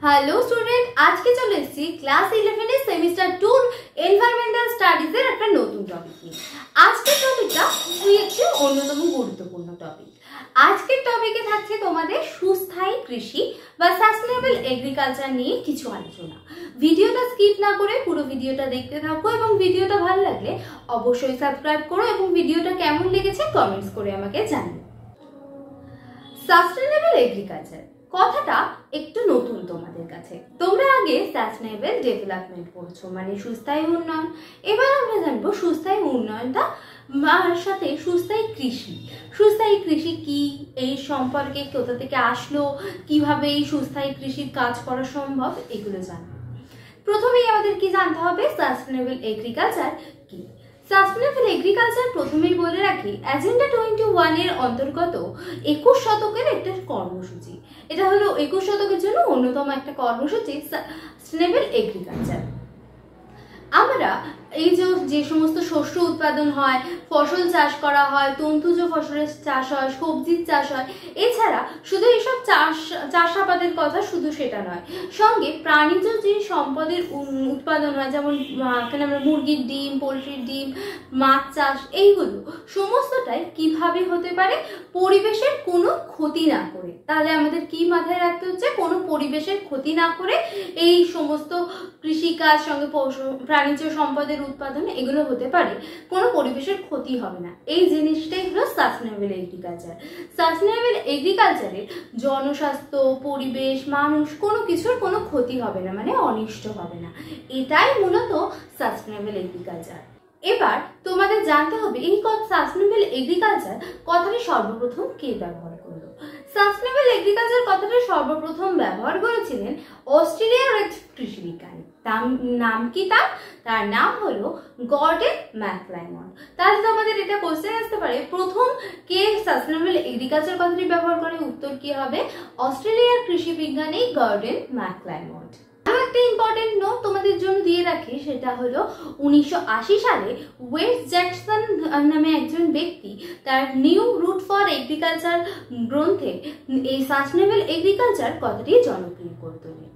Hello student, আজকে চলে এসেছি ক্লাস 11 এর সেমিস্টার 2 এনভায়রনমেন্টাল স্টাডিজ এর একটা নতুন টপিক নিয়ে। আজকের টপিকটা খুবই একটি অন্যতম গুরুত্বপূর্ণ টপিক। আজকের টপিকে থাকছে তোমাদের সুস্থায়ী কৃষি বা সাস্টেনেবল এগ্রিকালচার নিয়ে কিছু আলোচনা। ভিডিওটা স্কিপ না করে পুরো ভিডিওটা দেখতে থাকো এবং ভিডিওটা ভালো লাগলে অবশ্যই সাবস্ক্রাইব করো এবং ভিডিওটা কেমন লেগেছে কমেন্টস করে আমাকে জানিও। সাস্টেনেবল এগ্রিকালচার কথাটা একটু নতুন তোমাদের কাছে। তোমরা আগে সাস্টেনেবল ডেভেলপমেন্ট পড়ছো, মানে সুস্থায়ী উন্নয়ন। এবার আমরা জানবো সুস্থায়ী উন্নয়নটা সাথে সুস্থায়ী কৃষি। সুস্থায়ী কৃষি কি, এই সম্পর্কে কোথা থেকে আসলো, কিভাবে এই সুস্থায়ী কৃষির কাজ করা সম্ভব, এগুলো জানবো। প্রথমেই আমাদের কি জানতে হবে সাস্টেনেবল এগ্রিকালচার কি। সাস্টেনেবল এগ্রিকালচার প্রথমেই বলে রাখি এজেন্ডা 21 এর অন্তর্গত 21 শতকের একটা কর্মসূচি। এটা হলো 21 শতকের জন্য অন্যতম একটা কর্মসূচি সাস্টেনেবল এগ্রিকালচার। আমরা এই যে সমস্ত শস্য উৎপাদন হয়, ফসল চাষ করা হয়, তন্তুজ ফসলের চাষ হয়, সবজির চাষ হয়, এছাড়া শুধু এইসব চাষাবাদের কথা শুধু সেটা নয়, সঙ্গে প্রাণীজ যে সম্পদের উৎপাদন হয়, যেমন এখানে আমরা মুরগির ডিম, পোলট্রির ডিম, মাছ চাষ, এইগুলো সমস্তটাই কিভাবে হতে পারে পরিবেশের কোনো ক্ষতি না করে। তাহলে আমাদের কি মাথায় রাখতে হচ্ছে, কোনো পরিবেশের ক্ষতি না করে এই সমস্ত কৃষিকাজ সঙ্গে প্রাণীজ সম্পদের উৎপাদন এগুলো হতে পারে, কোনো পরিবেশের ক্ষতি হবে না। এই জিনিসটাই হলো সাস্টেনেবল এগ্রিকালচার। সাস্টেনেবল এগ্রিকালচারের জনস্বাস্থ্য, পরিবেশ, মানুষ কোনো কিছুর কোনো ক্ষতি হবে না, মানে অনিষ্ট হবে না। এটাই মূলত সাস্টেনেবল এগ্রিকালচার। এবার তোমাদের জানতে হবে এই সাস্টেনেবল এগ্রিকালচার কথাটি সর্বপ্রথম কে ব্যবহার করলো। সাস্টেনেবল এগ্রিকালচার কথাটা সর্বপ্রথম ব্যবহার করেছিলেন অস্ট্রেলিয়ার এক কৃষি বিজ্ঞানী। তার নাম কি? তার নাম হলো গর্ডন ম্যাকক্লাইমন্ড। তাহলে তোমাদের এটা কোশ্চেন আসতে পারে, প্রথম কে সাস্টেনেবল এগ্রিকালচার কথাটি ব্যবহার করে? উত্তর কি হবে? অস্ট্রেলিয়ার কৃষি বিজ্ঞানী গর্ডন ম্যাকক্লাইমন্ড। একটা ইম্পর্টেন্ট নোট তোমাদের জন্য দিয়ে রাখি, সেটা হলো 1980 সালে ওয়েস্ট জ্যাকসন নামে একজন ব্যক্তি তার নিউ রুট ফর এগ্রিকালচার গ্রন্থে এই সাস্টেনেবল এগ্রিকালচার কথাটি জনপ্রিয় করে তোলে।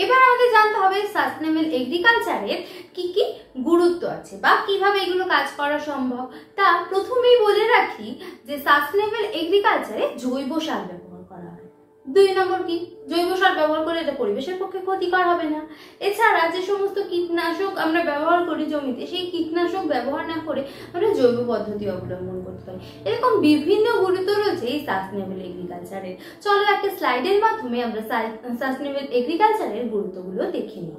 এবার আমাদের জানতে হবে সাস্টেনেবল এগ্রিকালচারের কি কি গুরুত্ব আছে বা কিভাবে এগুলো কাজ করা সম্ভব। তা প্রথমেই বলে রাখি যে সাস্টেনেবল এগ্রিকালচারে জৈব সার ব্যবহার করা হয়। 2 নম্বর কি, জৈব সার ব্যবহার করে এটা পরিবেশের পক্ষে ক্ষতিকর হবে না। এছাড়া যে সমস্ত কীটনাশক আমরা ব্যবহার করি জমিতে, সেই কীটনাশক ব্যবহার না করে আমরা জৈব পদ্ধতি অবলম্বন করতে পারি। এরকম বিভিন্ন গুরুত্ব রয়েছে এই সাস্টেনেবল এগ্রিকালচারের। চলো একটা স্লাইডের মাধ্যমে আমরা সাস্টেনেবল এগ্রিকালচারের গুরুত্বগুলো দেখে নিই।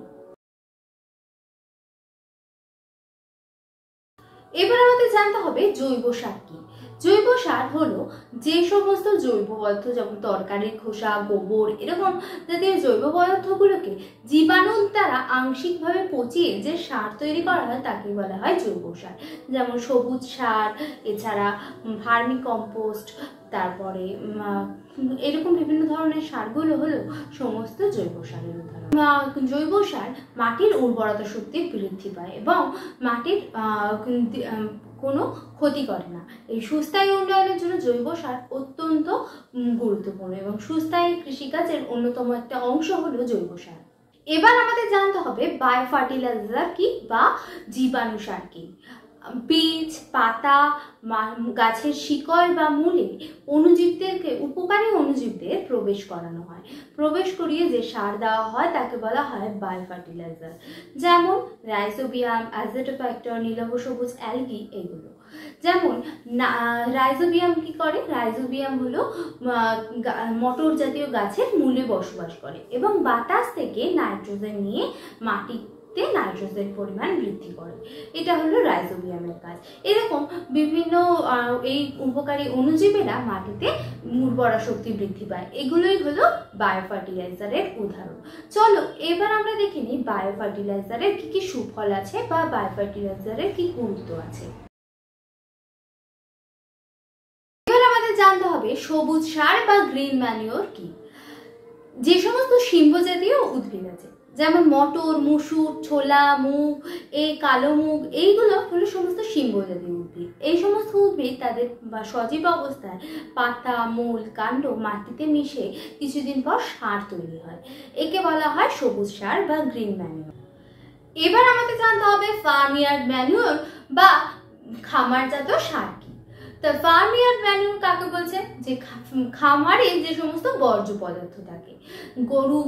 এবার আমাদের জানতে হবে জৈব সার কি। জৈব সার হলো যে সমস্ত জৈব পদার্থ, যেমন তরকারির খোসা, গোবর, এরকম জাতীয় জৈব পদার্থগুলোকে জীবাণুর দ্বারা আংশিকভাবে পচিয়ে যে সার তৈরি করা হয় তাকে বলা হয় জৈব সার। যেমন সবুজ সার, এছাড়া ভার্মি কম্পোস্ট, তারপরে এরকম বিভিন্ন ধরনের সারগুলো হলো সমস্ত জৈব সারের উদাহরণ। জৈব সার মাটির উর্বরতা শক্তি বৃদ্ধি পায় এবং মাটির কোনো ক্ষতি করে না। এই সুস্থায়ী উন্নয়নের জন্য জৈব সার অত্যন্ত গুরুত্বপূর্ণ এবং সুস্থায়ী কৃষিকাজের অন্যতম একটা অংশ হলো জৈব সার। এবার আমাদের জানতে হবে বায়ো ফার্টিলাইজার কি বা জীবাণু সার কি। বীজ, পাতা, গাছের শিকড় বা মূলে অণুজীবদেরকে, উপকারী অণুজীবদের প্রবেশ করানো হয়। প্রবেশ করিয়ে যে সার দেওয়া হয় তাকে বলা হয় বায়ো ফার্টিলাইজার। যেমন রাইজোবিয়াম, অ্যাজোটোব্যাক্টর, নীলভ সবুজ অ্যালগি, এগুলো। যেমন রাইজোবিয়াম কি করে? রাইজোবিয়াম হলো মটর জাতীয় গাছের মূলে বসবাস করে এবং বাতাস থেকে নাইট্রোজেন নিয়ে মাটিতে নাইট্রোজেন পরিমাণ বৃদ্ধি করে। এটা হলো রাইজোবিয়ামের কাজ। এরকম বিভিন্ন এই উপকারী অণুজীবেরা মাটিতে উর্বরা শক্তি বৃদ্ধি পায়। এগুলোই হলো বায়ো ফার্টিলাইজারের উদাহরণ। চলো এবার আমরা দেখে নিই বায়ো ফার্টিলাইজারের কি কি সুফল আছে বা বায়ো ফার্টিলাইজারের কি গুরুত্ব আছে। জানতে হবে সবুজ সার বা গ্রিন ম্যানিওর কি। যে সমস্ত সিম্ব জাতীয় উদ্ভিদ আছে, যেমন মটর, মুসুর, ছোলা, মুগ, এই কালো মুগ, এইগুলো হলো সমস্ত সিম্বজাতীয় উদ্ভিদ। এই সমস্ত উদ্ভিদ তাদের সজীব অবস্থায় পাতা, মূল, কাণ্ড মাটিতে মিশে কিছুদিন পর সার তৈরি হয়। একে বলা হয় সবুজ সার বা গ্রিন ম্যানিউর। এবার আমাদের জানতে হবে ফার্মইয়ার্ড ম্যানিউর বা খামারজাত সার কি। তো ফার্মইয়ার্ড ম্যানিউর কাকে বলছে? যে খামারে যে সমস্ত বর্জ্য পদার্থ থাকে, গরু,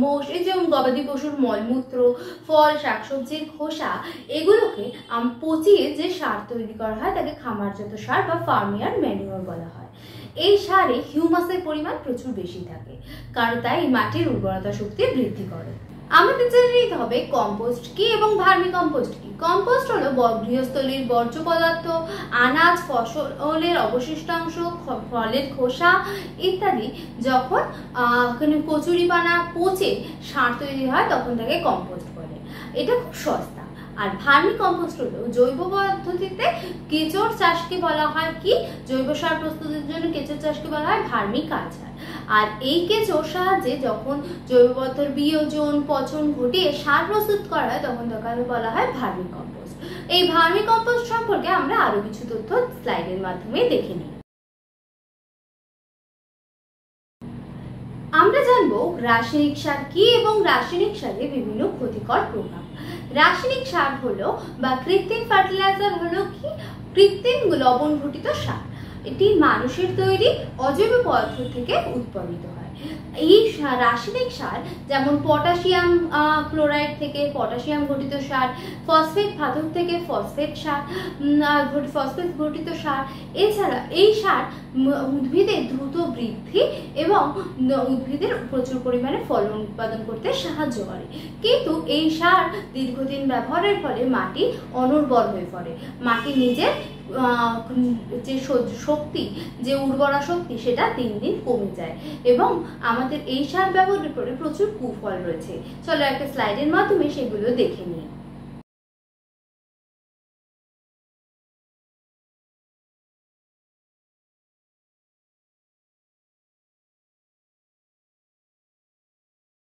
মোষ, এই যে গবাদি পশুর মলমূত্র, ফল, শাকসবজির খোসা, এগুলোকে পচিয়ে যে সার তৈরি করা হয় তাকে খামারজাত সার বা ফার্মইয়ার্ড ম্যানিউর বলা হয়। এই সারে হিউমাসের পরিমাণ প্রচুর বেশি থাকে, কারণ তাই মাটির উর্বরতা শক্তি বৃদ্ধি করে। আমাদের জেনে নিতে হবে কম্পোস্ট কি এবং ভার্মি কম্পোস্ট কি। কম্পোস্ট হলো গৃহস্থলীর বর্জ্য পদার্থ, আনাজ, ফসলের অবশিষ্টাংশ, ফলের খোসা ইত্যাদি যখন কচুরিপানা পচে সার তৈরি হয় তখন তাকে কম্পোস্ট বলে। এটা খুব সস্তা। আর ভার্মি কম্পোস্ট হলো জৈব পদ্ধতিতে কেঁচোর চাষকে বলা হয় কি, জৈব সার প্রস্তুতের জন্য কেঁচোর চাষকে বলা হয় ভার্মি কালচার। আর এই কেঁচোর সাহায্যে যখন জৈব পদার্থের বিয়োজন, পচন ঘটিয়ে সার প্রস্তুত করা হয় তখন তাকে বলা হয় ভার্মি কম্পোস্ট। এই ভার্মি কম্পোস্ট সম্পর্কে আমরা আরো কিছু তথ্য স্লাইডের মাধ্যমে দেখে নিই। আমরা জানবো রাসায়নিক সার কি এবং রাসায়নিক সারের বিভিন্ন ক্ষতিকর প্রভাব। রাসায়নিক সার হলো বা কৃত্রিম ফার্টিলাইজার হলো কি, কৃত্রিম লবণ ঘটিত সার। এটি মানুষের তৈরি অজৈব পদার্থ থেকে উৎপাদিত হয়। এই রাসায়নিক সার যেমন পটাশিয়াম ক্লোরাইড থেকে পটাশিয়াম ঘটিত সার, ফসফেট ধাতু থেকে ফসফেট সার, ফসফেট ঘটিত সার। এছাড়া এই সার উদ্ভিদের দ্রুত বৃদ্ধি এবং উদ্ভিদের প্রচুর পরিমাণে ফলন উৎপাদন করতে সাহায্য করে। কিন্তু এই সার দীর্ঘদিন ব্যবহারের ফলে মাটি অনুর্বর হয়ে পড়ে। মাটি নিজের যে শক্তি, যে উর্বরা শক্তি, সেটা দিন দিন কমে যায় এবং আমাদের এই সার ব্যবহারের পরে প্রচুর কুফল রয়েছে। চলো একটা স্লাইডের মাধ্যমে সেগুলো দেখে নিই।